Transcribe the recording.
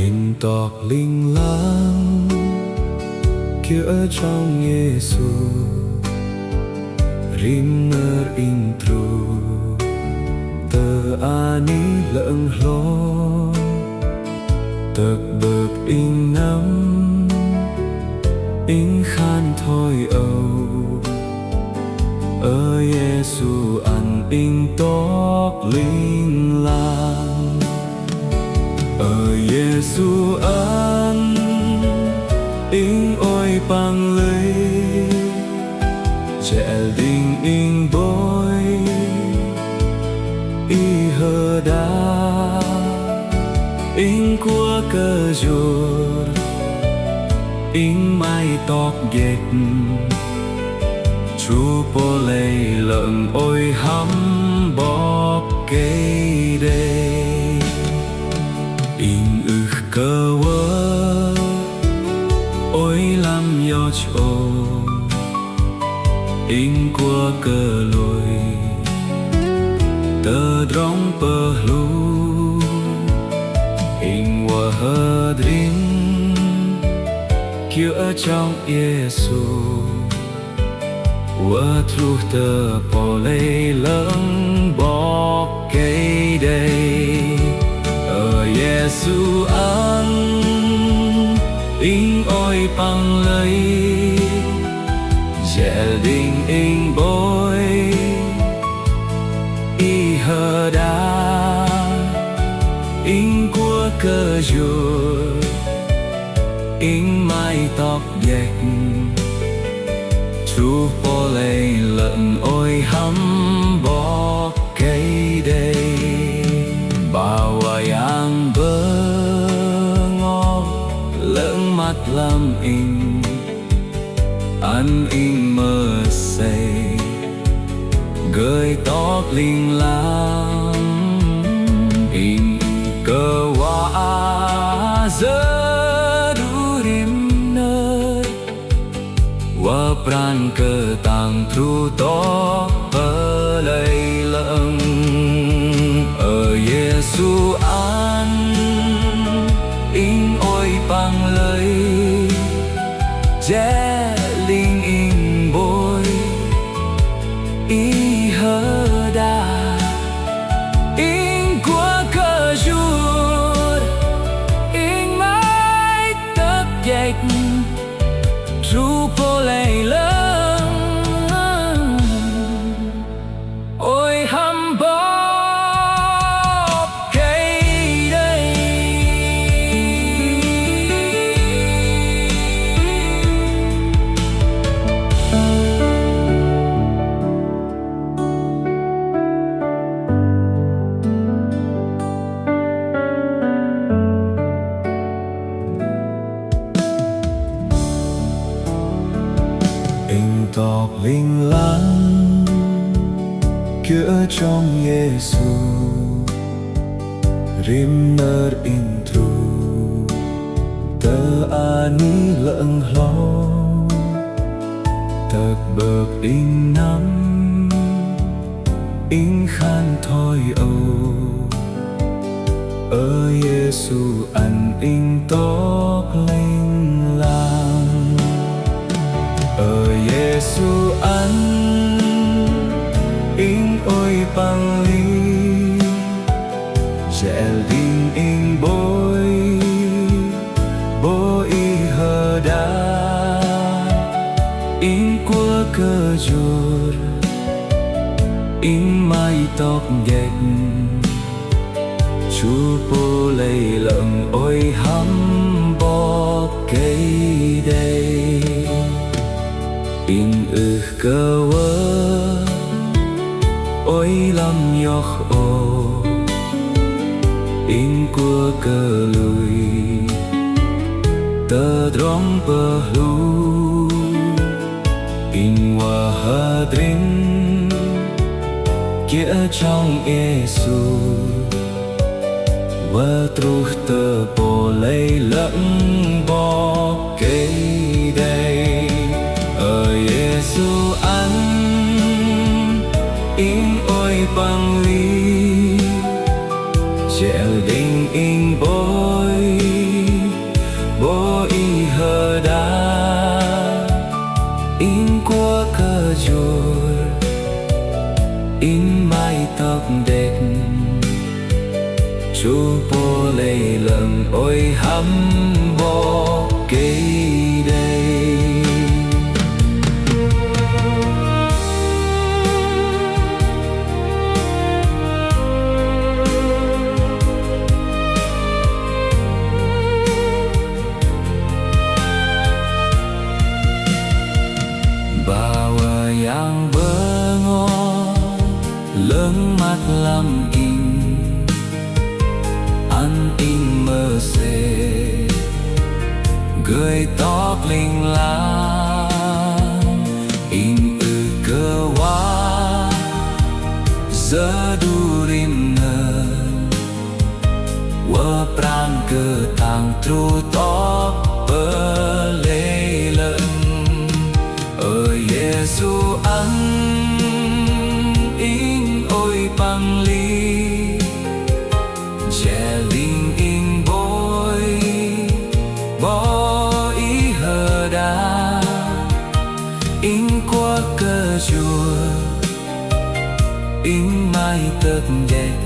hình tộc linh lang kia ở trong Giêsu rim nơ in tru tơ ani lợn lo tật bực in nắm in khan thôi âu ở Giêsu ăn in tóc linh lang ở Giêsu ăn in ôi bằng lấy trẻ đình in bôi y hơ đá in của cơ ruột in mai tóc ghét chú bố lấy lợn ôi hắm bóp cây đây in cơ vơ ôi làm yo cho in của cơ lôi tờ drong bờ lu in wa hơ drin kia ở trong Giêsu wa truh tờ bỏ lấy lợn bóp cây đây ở Giêsu ăn in ôi bằng lấy dễ đình in bôi y hơ đá in của cơ ruột in mai tóc dẹt chú bố lấy lợn ôi hắm bó cây đây bao yang bơ ngó lợn mắt làm in ăn in mơ say gơi tóc linh lang in cơ hoa giờ đủ điểm nơi và pran cơ tàng tru to bơ lấy lợn ở Giêsu ăn in ôi bằng lời dễ linh in bôi y hơ đà in của cơ ruột in mãi tấp dệt ru bố lấy lợn ôi hăm bóp cây đây in tóc linh lang kia ở trong Giêsu rim nơ in tru tơ ani lợn lo tật bực in nắm in khan thôi âu ở Giêsu ăn in tóc linh lang ở Giêsu ăn in ôi bằng ly dễ đình in bôi bố y hơ đá in của cơ ruột in mai tóc ghét chú bố lấy lợn ôi hắm bó cây đây in cơ vơ ôi làm yoch ô in của cơ lùi tờ drong bờ lu in wa hơ drin kia ở trong Giêsu wa truh tờ bố lấy lợn bó cây đây ở Giêsu ăn in ôi bằng ly dễ đình in bôi ôi hâm bồ cây đây. Bawa yang bengong lưng mắt làm in ăn in mơ xê gửi tóc linh lang in cơ quá giờ đu rim nơ wa prang cơ tang tru tóc bơ lê lợn ơi Giêsu ăn in ôi bằng ly che linh in bôi bỏ ý hờ đa in qua cơ chùa in mai tật đẹp